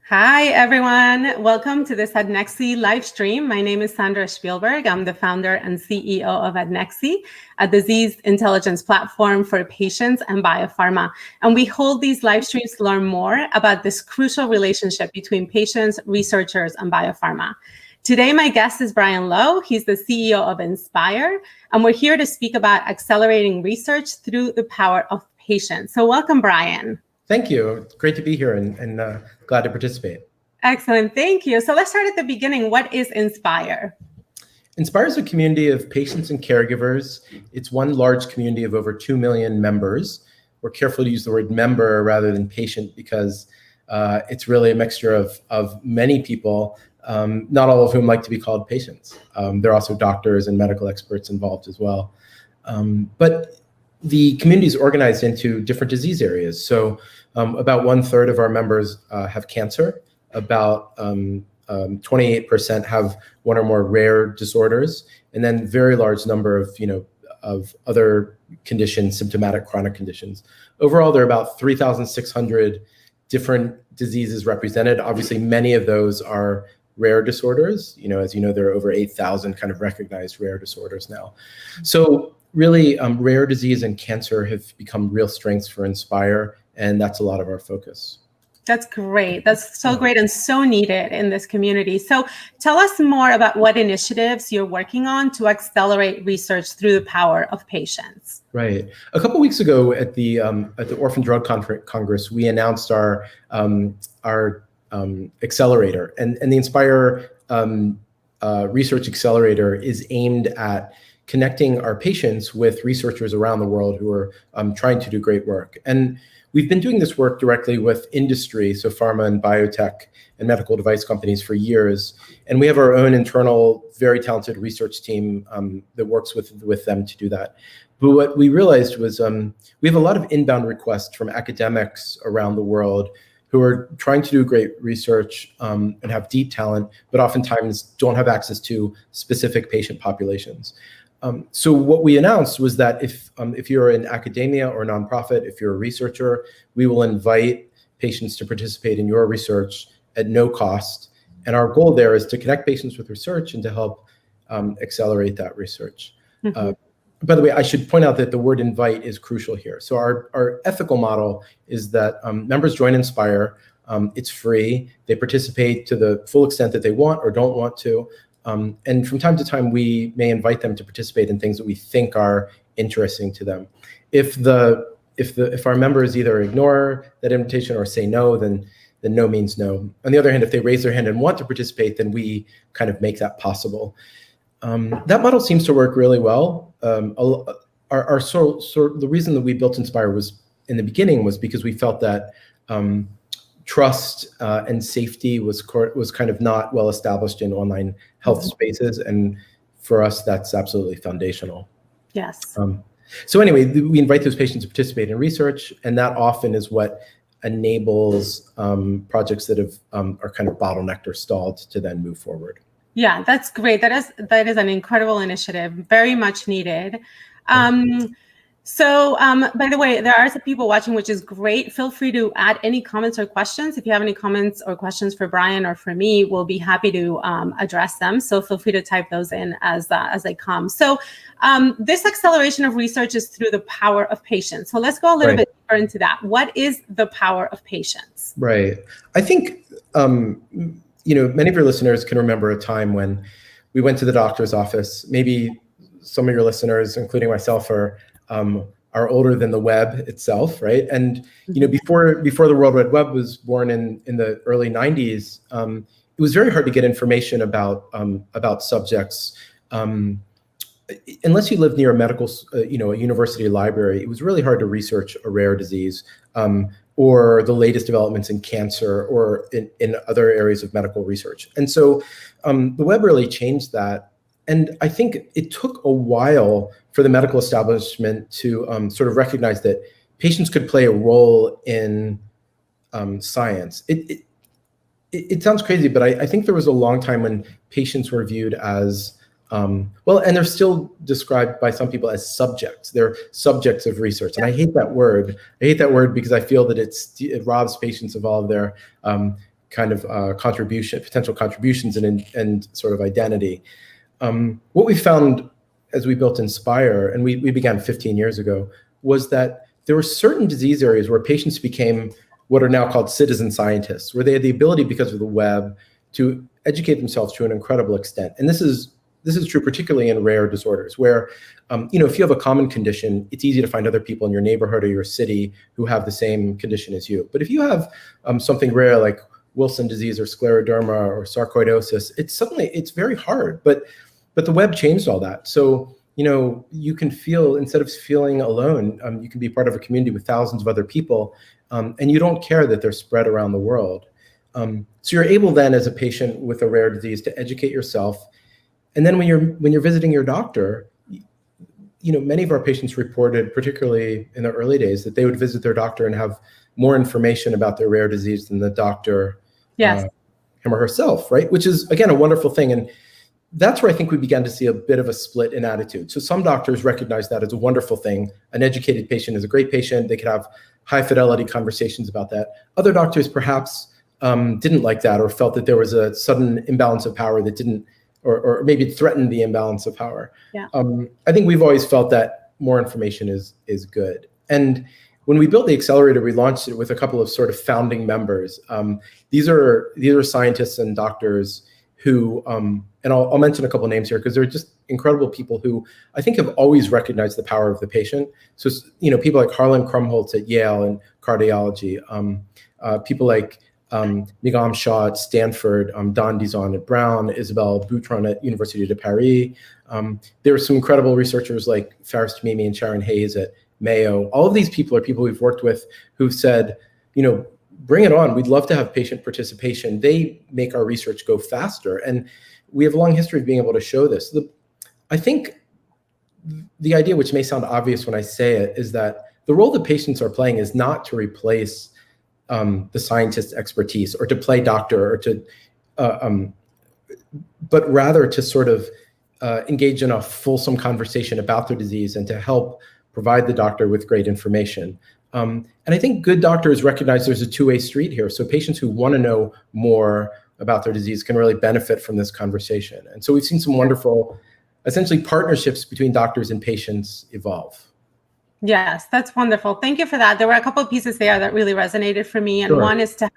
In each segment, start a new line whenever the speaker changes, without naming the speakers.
Hi, everyone. Welcome to this Adnexi live stream. My name is Sandra Shpilberg. I'm the founder and CEO of Adnexi, a disease intelligence platform for patients and biopharma. And we hold these live streams to learn more about this crucial relationship between patients, researchers, and biopharma. Today, my guest is Brian Loew. He's the CEO of Inspire, and we're here to speak about accelerating research through the power of patients. So welcome, Brian.
Thank you. Great to be here and glad to participate.
Excellent. Thank you. So let's start at the beginning. What is Inspire?
Inspire is a community of patients and caregivers. It's one large community of over 2 million members. We're careful to use the word member rather than patient because it's really a mixture of many people, not all of whom like to be called patients. There are also doctors and medical experts involved as well. But the community is organized into different disease areas. So about 1/3 of our members have cancer. About 28% have one or more rare disorders, and then very large number of other conditions, symptomatic chronic conditions. Overall, there are about 3,600 different diseases represented. Obviously, many of those are rare disorders. As you know, there are over 8,000 kind of recognized rare disorders now. So really, rare disease and cancer have become real strengths for Inspire, and that's a lot of our focus.
That's great. That's so great and so needed in this community. So tell us more about what initiatives you're working on to accelerate research through the power of patients.
Right. A couple of weeks ago at the Orphan Drug Congress, we announced our accelerator, and the Inspire Research Accelerator is aimed at connecting our patients with researchers around the world who are trying to do great work. And we've been doing this work directly with industry, so pharma and biotech and medical device companies for years. And we have our own internal, very talented research team that works with them to do that. But what we realized was we have a lot of inbound requests from academics around the world who are trying to do great research and have deep talent, but oftentimes don't have access to specific patient populations. So what we announced was that if you're in academia or nonprofit, if you're a researcher, we will invite patients to participate in your research at no cost. And our goal there is to connect patients with research and to help accelerate that research. Mm-hmm. By the way, I should point out that the word invite is crucial here. So our ethical model is that members join Inspire. It's free. They participate to the full extent that they want or don't want to. And from time to time, we may invite them to participate in things that we think are interesting to them. If our members either ignore that invitation or say no, then no means no. On the other hand, if they raise their hand and want to participate, then we kind of make that possible. That model seems to work really well. The reason that we built Inspire was in the beginning was because we felt that trust and safety was kind of not well established in online health spaces, and for us that's absolutely foundational.
Yes.
So anyway, we invite those patients to participate in research, and that often is what enables projects that are kind of bottlenecked or stalled to then move forward.
Yeah, that's great. That is an incredible initiative, very much needed. So, by the way, there are some people watching, which is great. Feel free to add any comments or questions. If you have any comments or questions for Brian or for me, we'll be happy to address them. So feel free to type those in as they come. So this acceleration of research is through the power of patients. So let's go a little bit deeper into that. What is the power of patients?
Right. I think, many of your listeners can remember a time when we went to the doctor's office. Maybe some of your listeners, including myself, are older than the web itself, right? And before the World Wide Web was born in the early 90s, it was very hard to get information about subjects. Unless you lived near a university library, it was really hard to research a rare disease or the latest developments in cancer or in other areas of medical research. And so the web really changed that. And I think it took a while for the medical establishment to sort of recognize that patients could play a role in science. It sounds crazy, but I think there was a long time when patients were viewed as, and they're still described by some people as subjects. They're subjects of research. And I hate that word. I hate that word because I feel that it robs patients of all of their kind of potential contributions and sort of identity. What we found as we built Inspire, and we began 15 years ago, was that there were certain disease areas where patients became what are now called citizen scientists, where they had the ability, because of the web, to educate themselves to an incredible extent. And this is true particularly in rare disorders, where if you have a common condition, it's easy to find other people in your neighborhood or your city who have the same condition as you. But if you have something rare like Wilson disease or scleroderma or sarcoidosis, it's very hard. But the web changed all that. So you can feel, instead of feeling alone, you can be part of a community with thousands of other people, and you don't care that they're spread around the world. So you're able then, as a patient with a rare disease, to educate yourself. And then when you're visiting your doctor, many of our patients reported, particularly in the early days, that they would visit their doctor and have more information about their rare disease than the doctor,
yes,
him or herself, right? Which is, again, a wonderful thing. And that's where I think we began to see a bit of a split in attitude. So some doctors recognize that as a wonderful thing. An educated patient is a great patient. They could have high fidelity conversations about that. Other doctors perhaps didn't like that, or felt that there was a sudden imbalance of power that didn't, or maybe it threatened the imbalance of power.
Yeah.
I think we've always felt that more information is good. And when we built the accelerator, we launched it with a couple of sort of founding members. These are scientists and doctors who, and I'll mention a couple names here because they're just incredible people who I think have always recognized the power of the patient. So, people like Harlan Krumholtz at Yale in cardiology, people like Nigam Shah at Stanford, Don Dizon at Brown, Isabelle Boutron at Université de Paris. There are some incredible researchers like Faris Tamimi and Sharon Hayes at Mayo. All of these people are people we've worked with who've said, bring it on. We'd love to have patient participation. They make our research go faster. And we have a long history of being able to show this. I think the idea, which may sound obvious when I say it, is that the role that patients are playing is not to replace the scientist's expertise or to play doctor or to, but rather to sort of engage in a fulsome conversation about their disease and to help provide the doctor with great information. And I think good doctors recognize there's a two-way street here. So patients who want to know more about their disease can really benefit from this conversation. And so we've seen some wonderful, essentially, partnerships between doctors and patients evolve.
Yes, that's wonderful. Thank you for that. There were a couple of pieces there that really resonated for me. And
Sure.
One is to have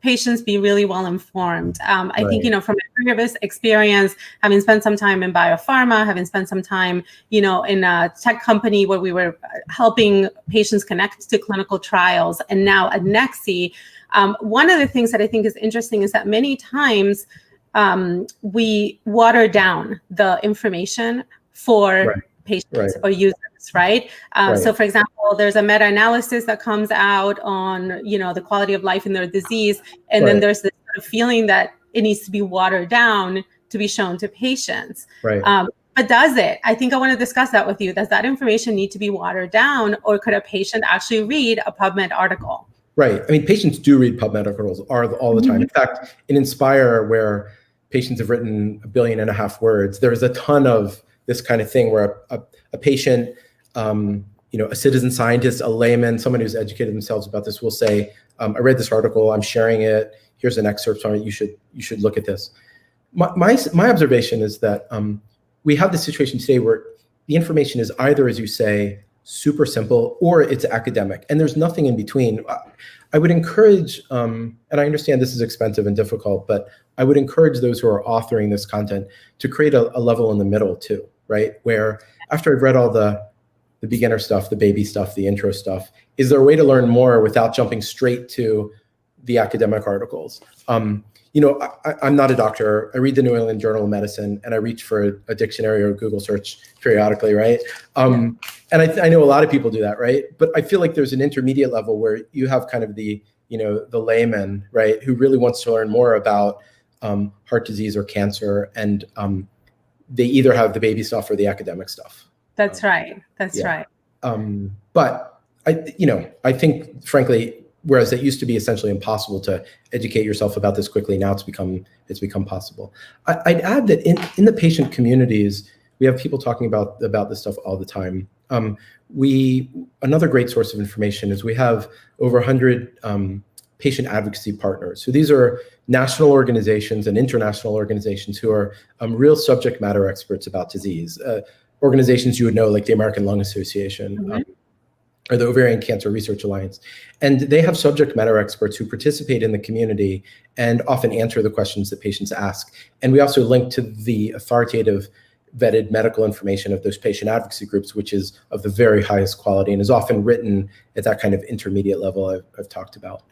patients be really well informed. I think, from my previous experience, having spent some time in biopharma, having spent some time, in a tech company where we were helping patients connect to clinical trials, and now at Adnexi, one of the things that I think is interesting is that many times we water down the information for patients or users, right? So for example, there's a meta-analysis that comes out on, the quality of life in their disease. And then there's this sort of feeling that it needs to be watered down to be shown to patients. But does it? I think I want to discuss that with you. Does that information need to be watered down, or could a patient actually read a PubMed article?
Right. I mean, patients do read PubMed articles all the time. In fact, in Inspire, where patients have written 1.5 billion words, there's a ton of this kind of thing where a patient, a citizen scientist, a layman, someone who's educated themselves about this will say, I read this article, I'm sharing it, here's an excerpt from it, you should look at this. My observation is that we have this situation today where the information is either, as you say, super simple, or it's academic, and there's nothing in between. I would encourage, and I understand this is expensive and difficult, but I would encourage those who are authoring this content to create a level in the middle too, right? Where after I've read all the beginner stuff, the baby stuff, the intro stuff, is there a way to learn more without jumping straight to the academic articles? I'm not a doctor. I read the New England Journal of Medicine, and I reach for a dictionary or a Google search periodically, right? And I know a lot of people do that, right? But I feel like there's an intermediate level where you have kind of the layman, right, who really wants to learn more about heart disease or cancer, and they either have the baby stuff or the academic stuff.
That's right. That's right.
But I think, frankly, whereas it used to be essentially impossible to educate yourself about this quickly, now it's become possible. I'd add that in the patient communities, we have people talking about this stuff all the time. Another great source of information is we have over 100 patient advocacy partners. So these are national organizations and international organizations who are real subject matter experts about disease. Organizations you would know, like the American Lung Association, or the Ovarian Cancer Research Alliance. And they have subject matter experts who participate in the community and often answer the questions that patients ask. And we also link to the authoritative vetted medical information of those patient advocacy groups, which is of the very highest quality and is often written at that kind of intermediate level I've talked about.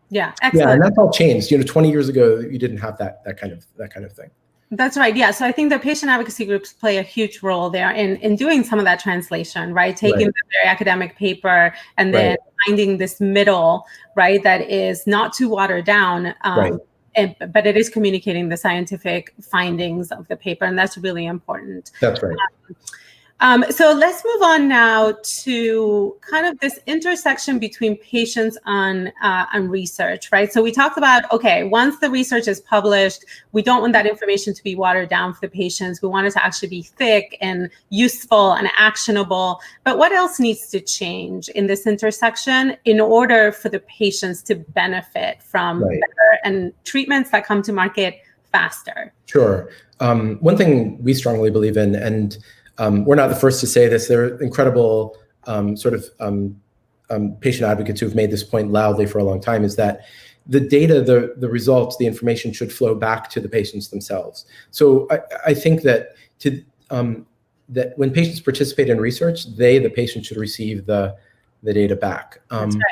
Yeah, excellent.
Yeah, and that's all changed. 20 years ago, you didn't have that kind of thing.
That's right. Yeah. So I think the patient advocacy groups play a huge role there in doing some of that translation, right? Taking the very academic paper and then finding this middle, right, that is not too watered down, but it is communicating the scientific findings of the paper, and that's really important.
That's right.
So let's move on now to kind of this intersection between patients and research, right? So we talked about, okay, once the research is published, we don't want that information to be watered down for the patients. We want it to actually be thick and useful and actionable. But what else needs to change in this intersection in order for the patients to benefit from better and treatments that come to market faster?
Sure. One thing we strongly believe in, and we're not the first to say this, there are incredible patient advocates who've made this point loudly for a long time, is that the data, the results, the information should flow back to the patients themselves. So I think that that when patients participate in research, the patient should receive the data back.
That's right.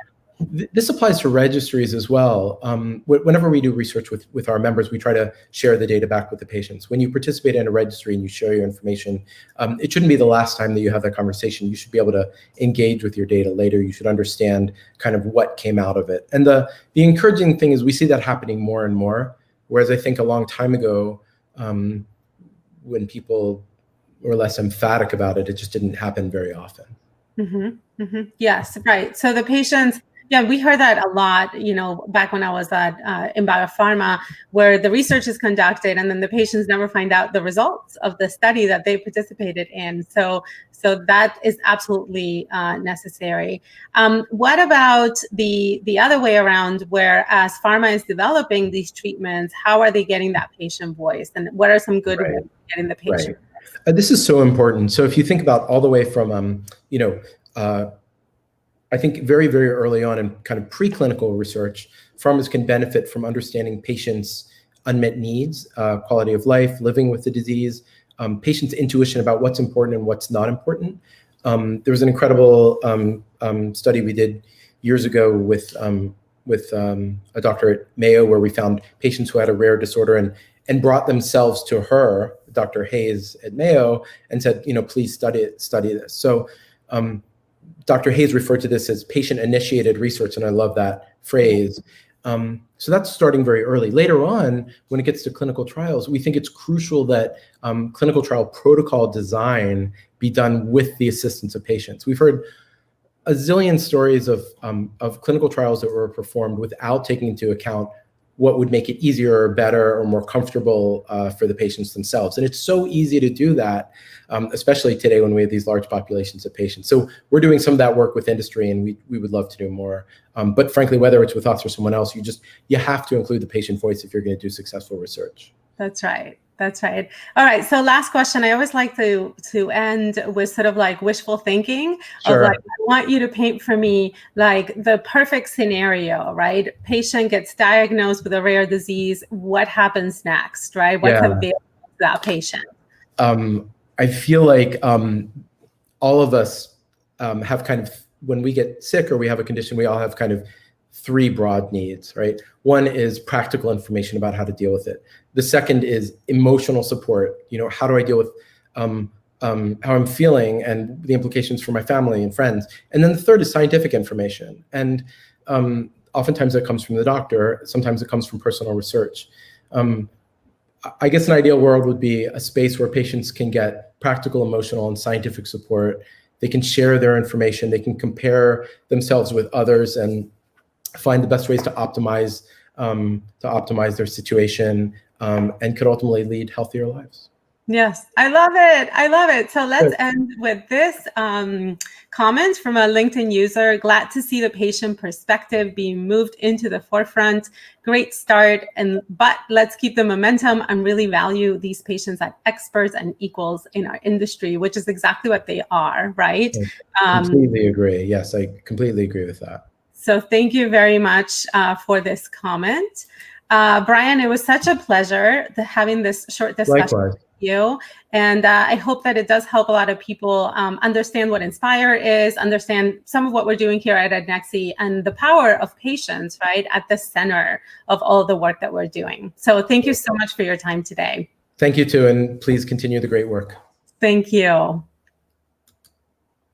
This applies to registries as well. Whenever we do research with our members, we try to share the data back with the patients. When you participate in a registry and you share your information, it shouldn't be the last time that you have that conversation. You should be able to engage with your data later. You should understand kind of what came out of it. And the encouraging thing is we see that happening more and more, whereas I think a long time ago, when people were less emphatic about it, it just didn't happen very often.
Yes, right. So the patients, yeah, we heard that a lot, back when I was in biopharma, where the research is conducted and then the patients never find out the results of the study that they participated in. So that is absolutely necessary. What about the other way around, where as pharma is developing these treatments, how are they getting that patient voice? And what are some good ways of getting the patient voice?
This is so important. So if you think about all the way from, I think very, very early on in kind of preclinical research, pharmas can benefit from understanding patients' unmet needs, quality of life, living with the disease, patients' intuition about what's important and what's not important. There was an incredible study we did years ago with a doctor at Mayo, where we found patients who had a rare disorder and brought themselves to her, Dr. Hayes at Mayo, and said, please study this. So Dr. Hayes referred to this as patient-initiated research, and I love that phrase. So that's starting very early. Later on, when it gets to clinical trials, we think it's crucial that clinical trial protocol design be done with the assistance of patients. We've heard a zillion stories of clinical trials that were performed without taking into account what would make it easier or better or more comfortable for the patients themselves. And it's so easy to do that, especially today when we have these large populations of patients. So we're doing some of that work with industry, and we would love to do more. But frankly, whether it's with us or someone else, you have to include the patient voice if you're going to do successful research.
That's right. That's right. All right. So last question. I always like to end with sort of like wishful thinking.
Sure.
Of like, I want you to paint for me like the perfect scenario, right? Patient gets diagnosed with a rare disease. What happens next, right? What's available to that patient?
I feel like all of us have kind of, when we get sick or we have a condition, we all have kind of three broad needs, right? One is practical information about how to deal with it. The second is emotional support. How do I deal with how I'm feeling and the implications for my family and friends? And then the third is scientific information. And oftentimes that comes from the doctor. Sometimes it comes from personal research. I guess an ideal world would be a space where patients can get practical, emotional, and scientific support. They can share their information. They can compare themselves with others and find the best ways to optimize their situation, and could ultimately lead healthier lives.
Yes, I love it. I love it. So let's
Good.
end with this comment from a LinkedIn user. Glad to see the patient perspective being moved into the forefront. Great start. But let's keep the momentum and really value these patients as experts and equals in our industry, which is exactly what they are, right?
Completely agree. Yes, I completely agree with that.
So thank you very much for this comment. Brian, it was such a pleasure having this short discussion.
Likewise.
You. And I hope that it does help a lot of people understand what Inspire is, understand some of what we're doing here at Adnexi, and the power of patients, right, at the center of all the work that we're doing. So thank you so much for your time today.
Thank you too, and please continue the great work.
Thank you.